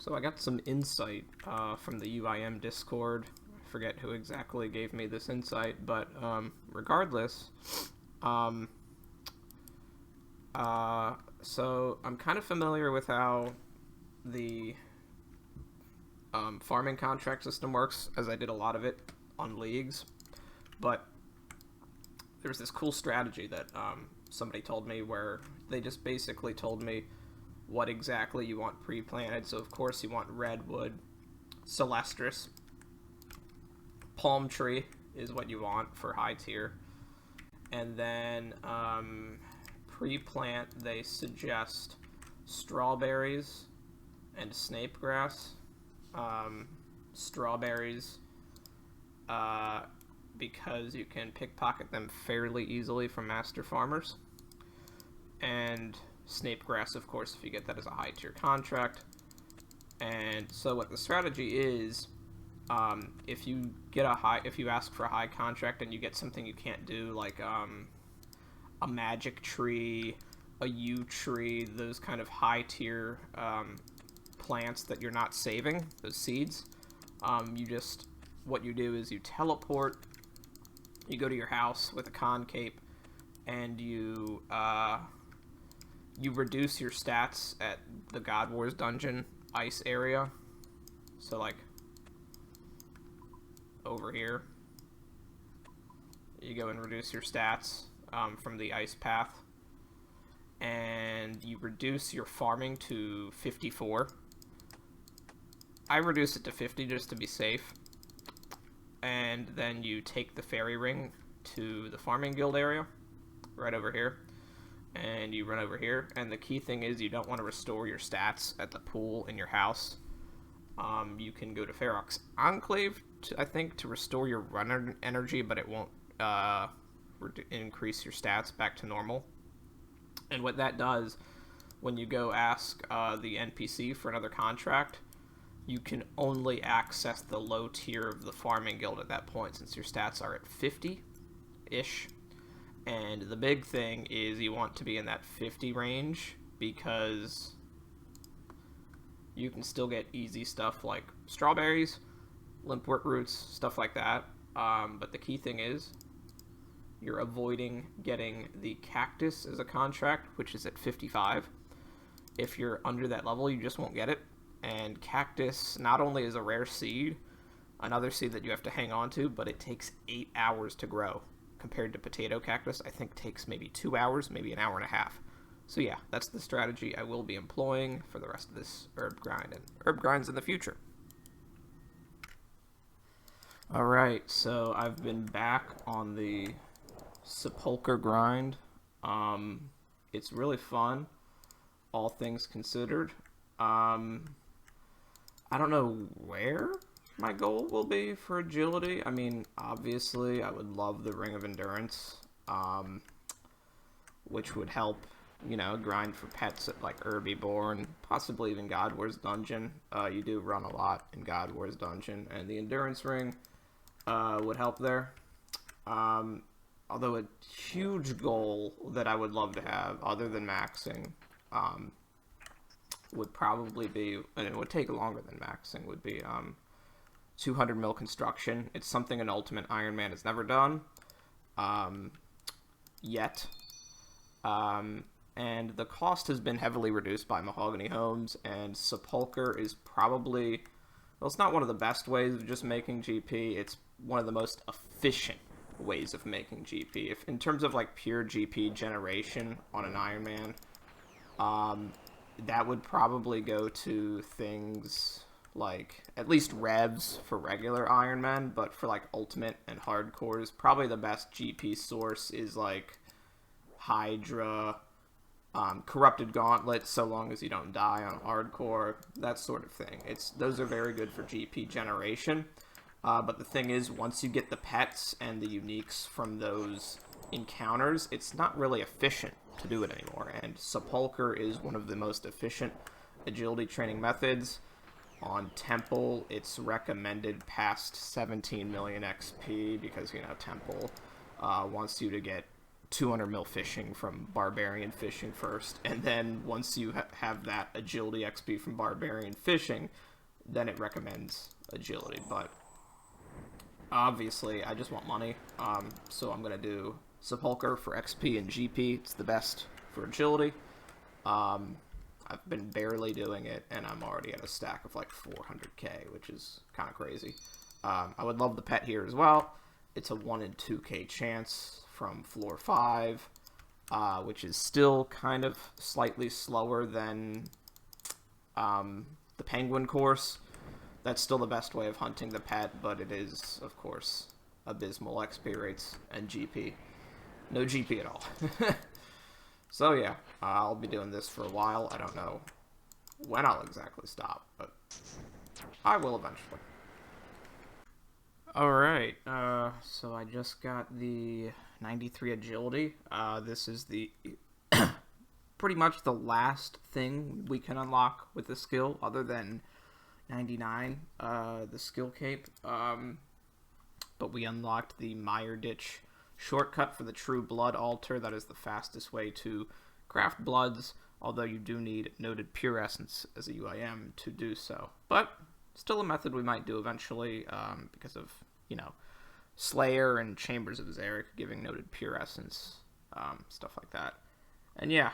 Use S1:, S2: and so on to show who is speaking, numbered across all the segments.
S1: So I got some insight from the UIM Discord. I forget who exactly gave me this insight, but regardless, um, so I'm kind of familiar with how the farming contract system works, as I did a lot of it on leagues, but there's this cool strategy that somebody told me where they just basically told me what exactly you want pre-planted. So of course you want redwood, celestris, palm tree is what you want for high tier, and then pre-plant they suggest strawberries and snape grass. Strawberries because you can pickpocket them fairly easily from master farmers, and snape grass, of course, if you get that as a high tier contract. And so what the strategy is, if you ask for a high contract and you get something you can't do, like a magic tree, a yew tree, those kind of high tier plants that you're not saving, those seeds, what you do is you teleport, you go to your house with a con cape, and you reduce your stats at the God Wars dungeon ice area. So like over here, you go and reduce your stats from the ice path, and you reduce your farming to 54. I reduce it to 50 just to be safe. And then you take the fairy ring to the farming guild area, right over here, and you run over here. And the key thing is you don't want to restore your stats at the pool in your house. You can go to Ferox Enclave, I think, to restore your run energy, but it won't increase your stats back to normal. And what that does, when you go ask the NPC for another contract, you can only access the low tier of the farming guild at that point, since your stats are at 50-ish. And the big thing is you want to be in that 50 range, because you can still get easy stuff like strawberries, limpwort roots, stuff like that. But the key thing is you're avoiding getting the cactus as a contract, which is at 55. If you're under that level, you just won't get it. And cactus not only is a rare seed, another seed that you have to hang on to, but it takes 8 hours to grow. Compared to potato cactus, I think takes maybe 2 hours, maybe an hour and a half. So yeah, that's the strategy I will be employing for the rest of this herb grind and herb grinds in the future. Alright, so I've been back on the sepulcher grind. It's really fun, all things considered. I don't know where my goal will be for agility. I mean, obviously, I would love the Ring of Endurance, which would help, grind for pets at, like, Herbiborn, possibly even God Wars Dungeon. You do run a lot in God Wars Dungeon, and the Endurance Ring would help there. Although a huge goal that I would love to have, other than maxing, would probably be, and it would take longer than maxing, would be 200 mil construction. It's something an Ultimate Iron Man has never done yet. And the cost has been heavily reduced by Mahogany Homes, and Sepulcher is probably, well, it's not one of the best ways of just making GP. It's one of the most efficient ways of making GP. If in terms of like pure GP generation on an Iron Man, that would probably go to things like at least revs for regular Iron Man, but for like Ultimate and Hardcores, probably the best GP source is like Hydra, Corrupted Gauntlet, so long as you don't die on Hardcore, that sort of thing. Those are very good for GP generation, but the thing is, once you get the pets and the uniques from those encounters, it's not really efficient to do it anymore, and Sepulcher is one of the most efficient agility training methods. On Temple, it's recommended past 17 million XP because, Temple wants you to get 200 mil fishing from barbarian fishing first, and then once you have that agility XP from barbarian fishing, then it recommends agility. But obviously I just want money, so I'm gonna do Sepulcher for XP and GP. It's the best for agility. I've been barely doing it, and I'm already at a stack of like 400k, which is kind of crazy. I would love the pet here as well. It's a 1 in 2k chance from floor 5, which is still kind of slightly slower than the penguin course. That's still the best way of hunting the pet, but it is, of course, abysmal XP rates and GP. No GP at all. So yeah, I'll be doing this for a while. I don't know when I'll exactly stop, but I will eventually. Alright, so I just got the 93 agility. This is the pretty much the last thing we can unlock with the skill, other than 99, the skill cape. But we unlocked the Mire Ditch shortcut for the True Blood altar. That is the fastest way to craft bloods, although you do need Noted Pure Essence as a UIM to do so. But still a method we might do eventually, because of, you know, Slayer and Chambers of Zarek giving Noted Pure Essence, stuff like that. And yeah,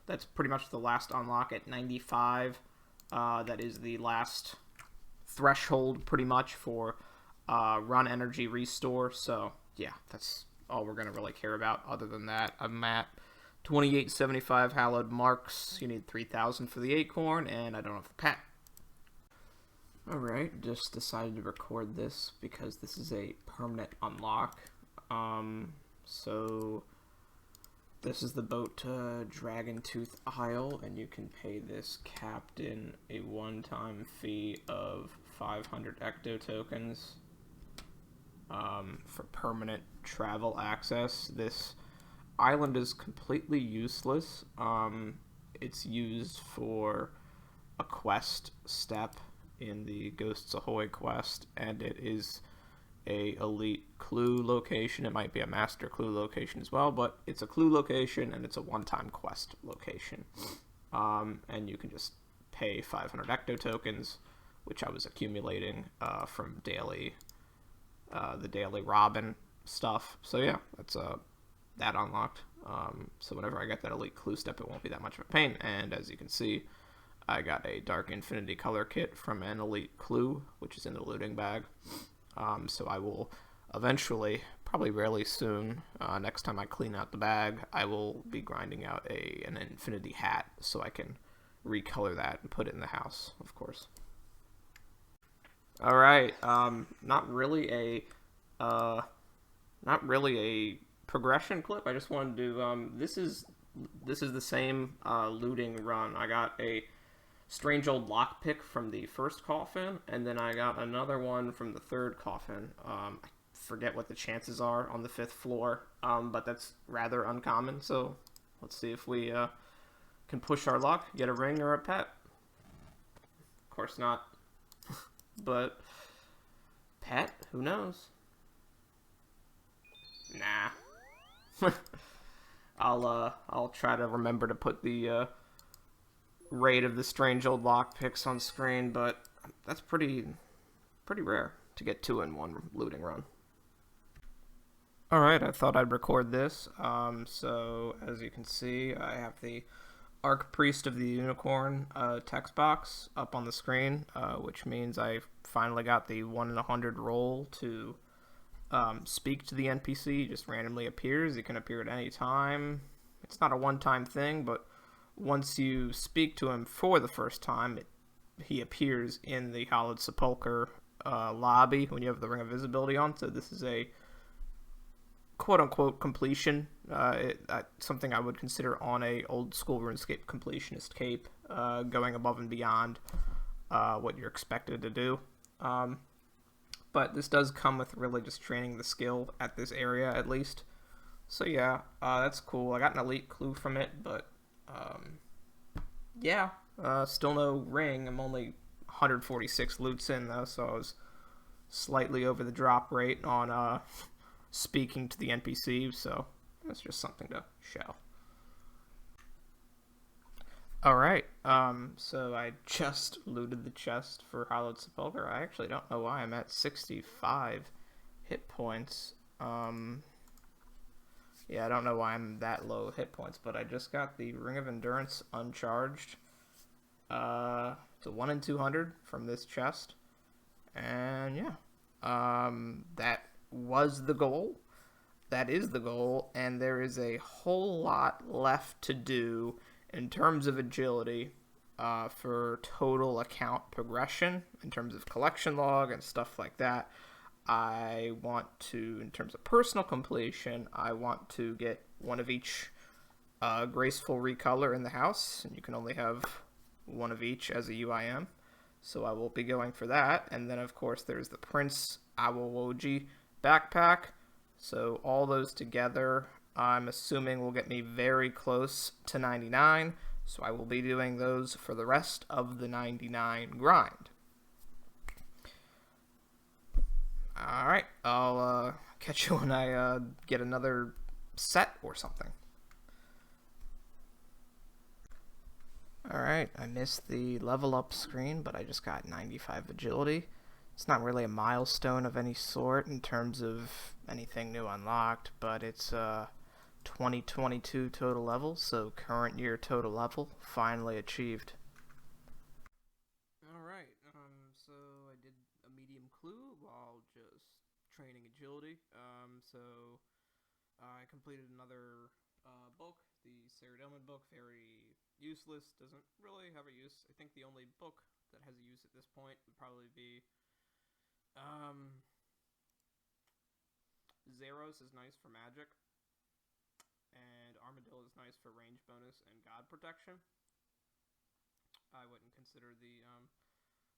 S1: that's pretty much the last unlock at 95. That is the last threshold, pretty much, for run energy restore. So yeah, that's all we're going to really care about. Other than that, I'm at 2875 hallowed marks. You need 3,000 for the acorn, and I don't have the pet. Alright, just decided to record this because this is a permanent unlock. So this is the boat to Dragon Tooth Isle, and you can pay this captain a one-time fee of 500 ecto tokens for permanent travel access. This island is completely useless. It's used for a quest step in the Ghosts Ahoy quest, and it is a elite clue location. It might be a master clue location as well, but it's a clue location and it's a one-time quest location. And you can just pay 500 ecto tokens, which I was accumulating from daily, the daily Robin stuff. So yeah, that's that unlocked. So whenever I get that elite clue step, it won't be that much of a pain. And as you can see, I got a Dark Infinity color kit from an elite clue, which is in the looting bag. So I will eventually, probably really soon, next time I clean out the bag, I will be grinding out an infinity hat so I can recolor that and put it in the house, of course. Alright, not really a progression clip. I just wanted to, this is the same looting run. I got a strange old lockpick from the first coffin, and then I got another one from the third coffin. I forget what the chances are on the 5th floor, but that's rather uncommon, so let's see if we can push our luck, get a ring or a pet. Of course not. But pet, who knows? Nah. I'll try to remember to put the rate of the strange old lockpicks on screen, but that's pretty rare to get 2 in 1 looting run. Alright, I thought I'd record this. So as you can see, I have the Archpriest of the Unicorn text box up on the screen, which means I finally got the 1 in 100 roll to speak to the NPC. He just randomly appears. He can appear at any time. It's not a one-time thing, but once you speak to him for the first time, he appears in the Hallowed Sepulcher lobby when you have the Ring of Visibility on. So this is a quote-unquote completion. Something I would consider on a old-school RuneScape completionist cape, going above and beyond what you're expected to do. But this does come with really just training the skill at this area, at least. So yeah, that's cool. I got an elite clue from it, but yeah, still no ring. I'm only 146 loots in, though, so I was slightly over the drop rate on speaking to the NPC, so That's just something to show. Alright, so I just looted the chest for Hallowed Sepulchre. I actually don't know why I'm at 65 hit points. Yeah, I don't know why I'm that low hit points, but I just got the Ring of Endurance uncharged. It's a 1 in 200 from this chest. And yeah, that was the goal. That is the goal, and there is a whole lot left to do in terms of agility for total account progression, in terms of collection log and stuff like that. I want to, in terms of personal completion, I want to get one of each graceful recolor in the house, and you can only have one of each as a UIM. So I will be going for that. And then, of course, there's the Prince Awawoji backpack. So all those together, I'm assuming will get me very close to 99. So I will be doing those for the rest of the 99 grind. Alright, I'll catch you when I get another set or something. Alright, I missed the level up screen, but I just got 95 agility. It's not really a milestone of any sort in terms of anything new unlocked, but it's 2022 total level, so current year total level finally achieved. Alright, so I did a medium clue while just training agility. So I completed another book, the Saradomin book, very useless, doesn't really have a use. I think the only book that has a use at this point would probably be Zeros is nice for magic, and Armadillo is nice for range bonus and god protection. I wouldn't consider the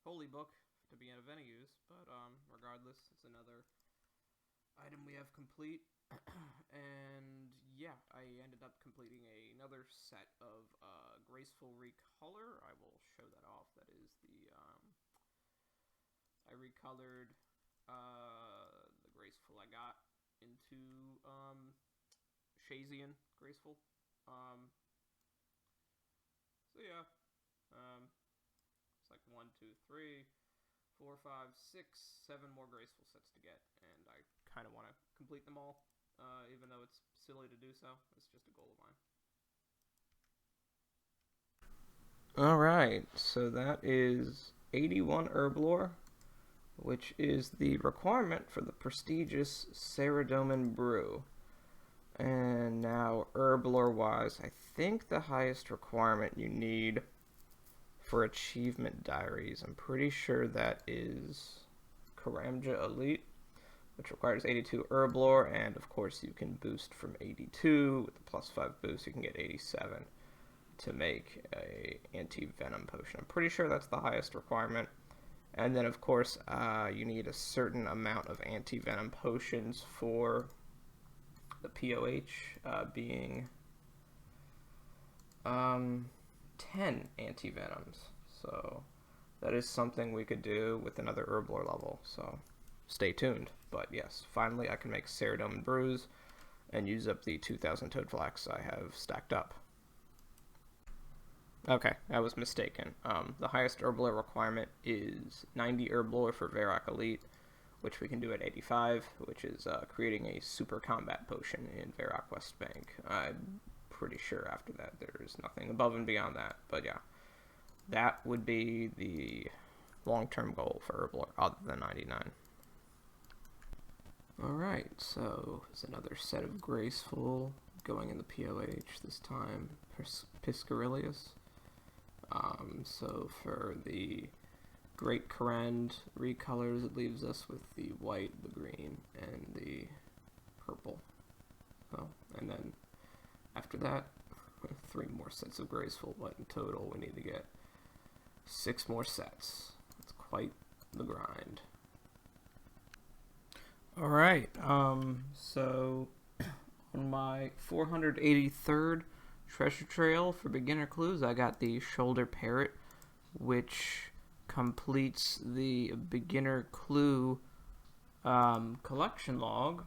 S1: Holy Book to be of any use, but regardless, it's another item we have complete. And yeah, I ended up completing another set of Graceful Recolor. I will show that off. That is the I recolored the Graceful I got into Shazian Graceful. So yeah, it's like 1, 2, 3, 4, 5, 6, 7 more Graceful sets to get, and I kind of want to complete them all, even though it's silly to do so. It's just a goal of mine. Alright, so that is 81 Herblore, which is the requirement for the prestigious Saradomin brew. And now, Herblore-wise, I think the highest requirement you need for achievement diaries, I'm pretty sure that is Karamja Elite, which requires 82 Herblore, and of course you can boost from 82. With the +5 boost, you can get 87 to make a anti-venom potion. I'm pretty sure that's the highest requirement. And then, of course, you need a certain amount of anti-venom potions for the POH, being 10 anti-venoms. So that is something we could do with another Herblore level. So stay tuned. But yes, finally I can make Saradomin brews and use up the 2,000 Toad Flax I have stacked up. Okay, I was mistaken. The highest Herblore requirement is 90 Herblore for Varrock Elite, which we can do at 85, which is creating a super combat potion in Varrock West Bank. I'm pretty sure after that there's nothing above and beyond that, but yeah. That would be the long-term goal for Herblore, other than 99. Alright, so there's another set of Graceful going in the POH, this time Piscarilius. So for the Great Korend recolors, it leaves us with the white, the green, and the purple. So, and then after that, 3 more sets of Graceful, but in total we need to get 6 more sets. It's quite the grind. Alright, so on my 483rd treasure trail for beginner clues, I got the Shoulder Parrot, which completes the beginner clue collection log.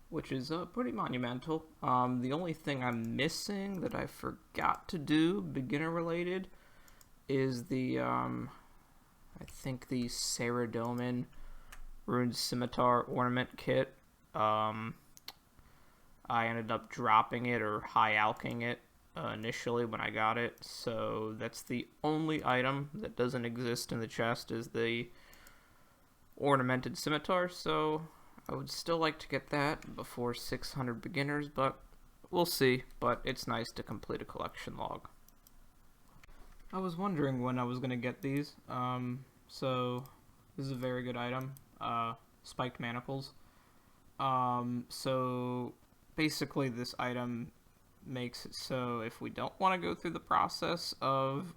S1: which is pretty monumental. The only thing I'm missing that I forgot to do, beginner related, is I think the Saradomin Ruined Scimitar Ornament Kit. I ended up dropping it or high alking it initially when I got it, so that's the only item that doesn't exist in the chest is the ornamented scimitar, so I would still like to get that before 600 beginners, but we'll see. But it's nice to complete a collection log. I was wondering when I was going to get these, so this is a very good item, spiked manacles. So basically this item makes it so if we don't want to go through the process of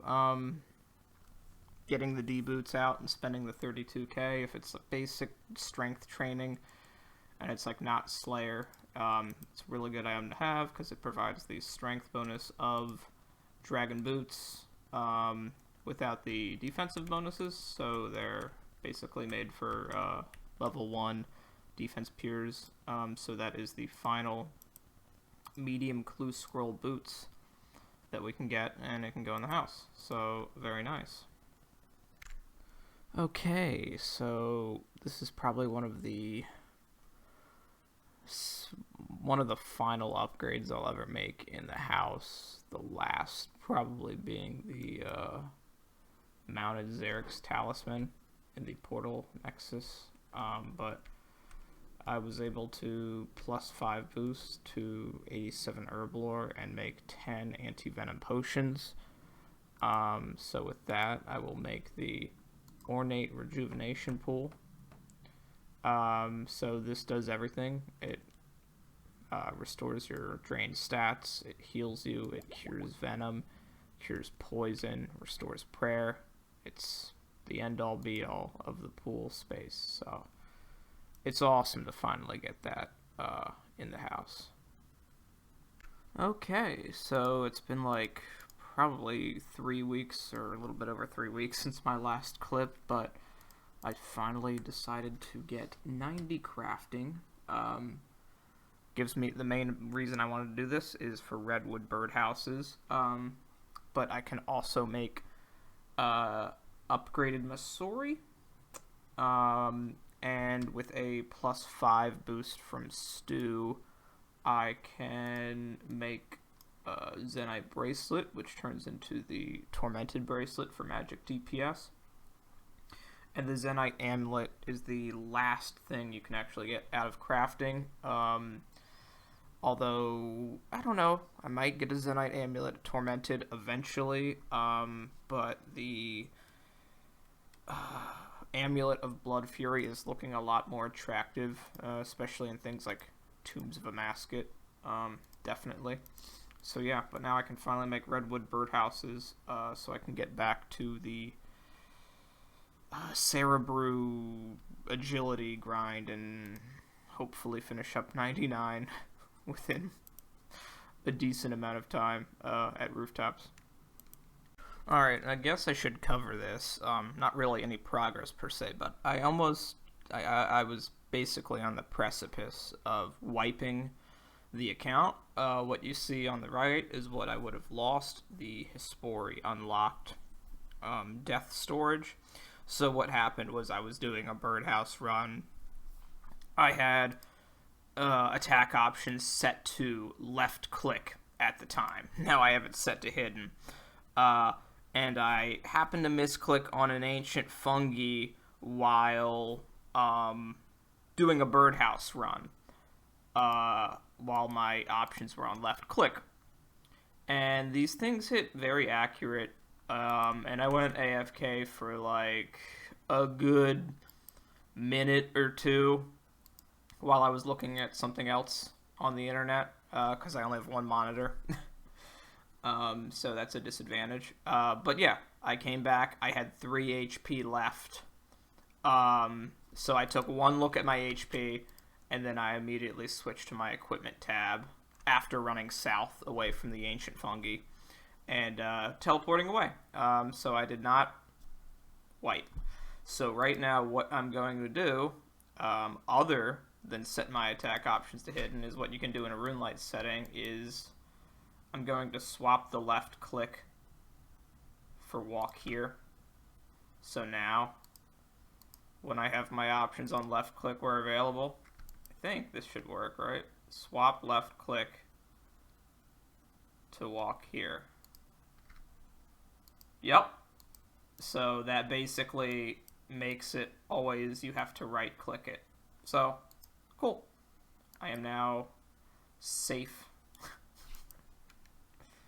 S1: getting the D boots out and spending the 32k, if it's a basic strength training and it's like not Slayer, it's a really good item to have because it provides the strength bonus of Dragon Boots without the defensive bonuses, so they're basically made for level 1 defense peers, so that is the final medium clue scroll boots that we can get, and it can go in the house, so very nice. Okay, so this is probably one of the final upgrades I'll ever make in the house, the last probably being the mounted Xerix Talisman in the Portal Nexus, but I was able to plus 5 boost to 87 Herblore and make 10 anti-venom potions. So with that, I will make the Ornate Rejuvenation Pool. So this does everything. It restores your drained stats, it heals you, it cures venom, cures poison, restores prayer. It's the end-all be-all of the pool space, so it's awesome to finally get that in the house. Okay, so it's been like probably 3 weeks or a little bit over 3 weeks since my last clip, but I finally decided to get 90 crafting. Gives me the main reason I wanted to do this is for redwood birdhouses, but I can also make upgraded Masori, and with a plus 5 boost from Stew, I can make a Zenite Bracelet, which turns into the Tormented Bracelet for magic DPS. And the Zenite Amulet is the last thing you can actually get out of crafting. Although, I don't know, I might get a Zenite Amulet Tormented eventually, but the Amulet of Blood Fury is looking a lot more attractive, especially in things like Tombs of a Masket, definitely. So yeah, but now I can finally make redwood birdhouses, so I can get back to the Cerebrew agility grind and hopefully finish up 99 within a decent amount of time at rooftops. Alright, I guess I should cover this. Not really any progress per se, but I was basically on the precipice of wiping the account. What you see on the right is what I would have lost, the Hespori unlocked death storage. So what happened was I was doing a birdhouse run. I had attack options set to left click at the time. Now I have it set to hidden. And I happened to misclick on an ancient fungi while doing a birdhouse run, while my options were on left click. And these things hit very accurate, and I went AFK for like a good minute or two while I was looking at something else on the internet, because I only have one monitor. So that's a disadvantage. But yeah, I came back. I had 3 HP left. So I took one look at my HP, and then I immediately switched to my equipment tab after running south away from the ancient fungi and teleporting away. So I did not wipe. So right now what I'm going to do, other then set my attack options to hidden, is what you can do in a Runelight setting is I'm going to swap the left click for walk here. So now, when I have my options on left click where available, I think this should work, right? Swap left click to walk here. Yep. So that basically makes it always you have to right click it. So, cool. I am now safe